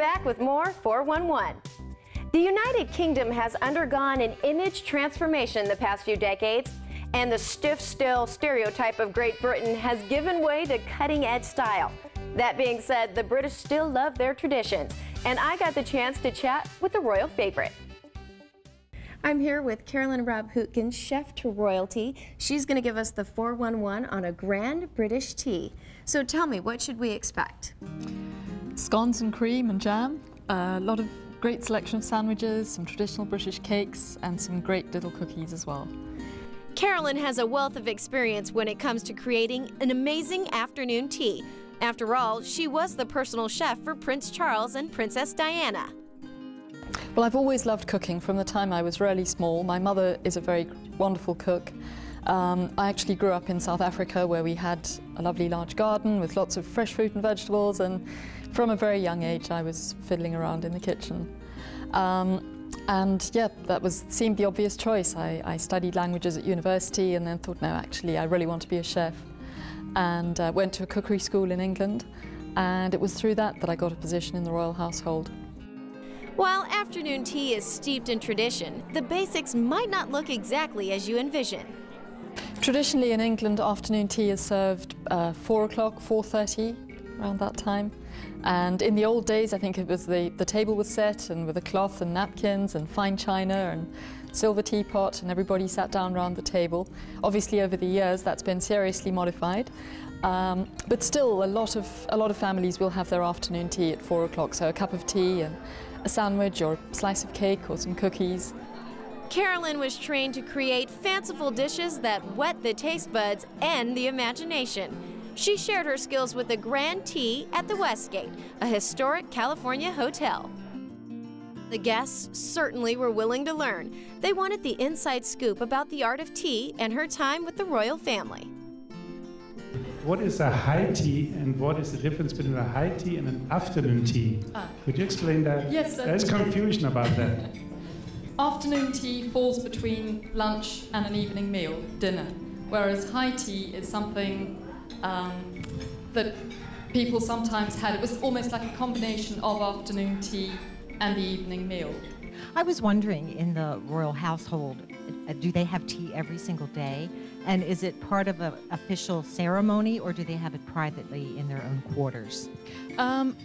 back with more 411. The United Kingdom has undergone an image transformation the past few decades, and the stiff, still stereotype of Great Britain has given way to cutting-edge style. That being said, the British still love their traditions, and I got the chance to chat with the royal favorite. I'm here with Carolyn Robb, chef to royalty. She's going to give us the 411 on a grand British tea. So tell me, what should we expect? Scones and cream and jam, a lot of great selection of sandwiches, some traditional British cakes, and some great little cookies as well. Carolyn has a wealth of experience when it comes to creating an amazing afternoon tea. After all, she was the personal chef for Prince Charles and Princess Diana. Well, I've always loved cooking from the time I was really small. My mother is a very wonderful cook. I actually grew up in South Africa, where we had a lovely large garden with lots of fresh fruit and vegetables, and from a very young age I was fiddling around in the kitchen. And yeah, seemed the obvious choice. I studied languages at university and then thought, no, actually I really want to be a chef, and went to a cookery school in England, and it was through that I got a position in the royal household. While afternoon tea is steeped in tradition, the basics might not look exactly as you envision. Traditionally in England, afternoon tea is served 4 o'clock, 4:30, around that time. And in the old days, I think it was the table was set, and with a cloth and napkins and fine china and silver teapot, and everybody sat down around the table. Obviously, over the years, that's been seriously modified. But still, a lot of families will have their afternoon tea at 4 o'clock, so a cup of tea and a sandwich or a slice of cake or some cookies. Carolyn was trained to create fanciful dishes that whet the taste buds and the imagination. She shared her skills with the Grand Tea at the Westgate, a historic California hotel. The guests certainly were willing to learn. They wanted the inside scoop about the art of tea and her time with the royal family. What is a high tea, and what is the difference between a high tea and an afternoon tea? Could you explain that? Yes. There's confusion about that. Afternoon tea falls between lunch and an evening meal, dinner, whereas high tea is something that people sometimes had. It was almost like a combination of afternoon tea and the evening meal. I was wondering, in the royal household, do they have tea every single day? And is it part of an official ceremony, or do they have it privately in their own quarters?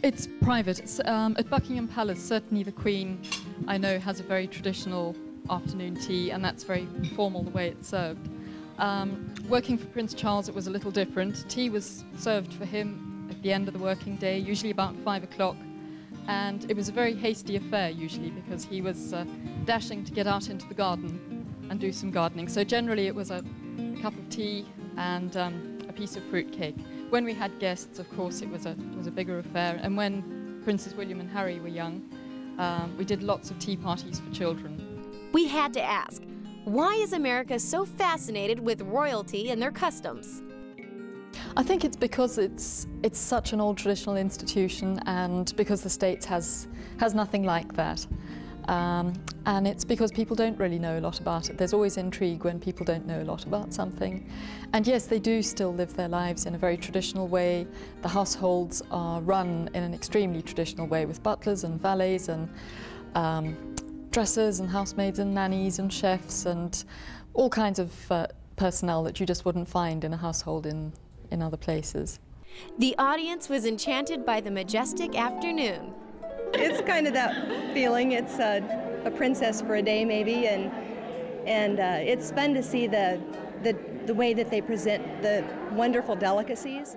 It's private. At Buckingham Palace, certainly the Queen, I know, has a very traditional afternoon tea, and that's very formal the way it's served. Working for Prince Charles, it was a little different. Tea was served for him at the end of the working day, usually about 5 o'clock. And it was a very hasty affair, usually, because he was dashing to get out into the garden and do some gardening. So generally it was a cup of tea and a piece of fruit cake. When we had guests, of course, it was a bigger affair. And when Princes William and Harry were young, we did lots of tea parties for children. We had to ask, why is America so fascinated with royalty and their customs? I think it's because it's such an old traditional institution, and because the States has nothing like that. And it's because people don't really know a lot about it. There's always intrigue when people don't know a lot about something. And yes, they do still live their lives in a very traditional way. The households are run in an extremely traditional way, with butlers and valets and dressers and housemaids and nannies and chefs and all kinds of personnel that you just wouldn't find in a household in other places. The audience was enchanted by the majestic afternoon. It's kind of that feeling. It's a princess for a day, maybe, and it's fun to see the way that they present the wonderful delicacies.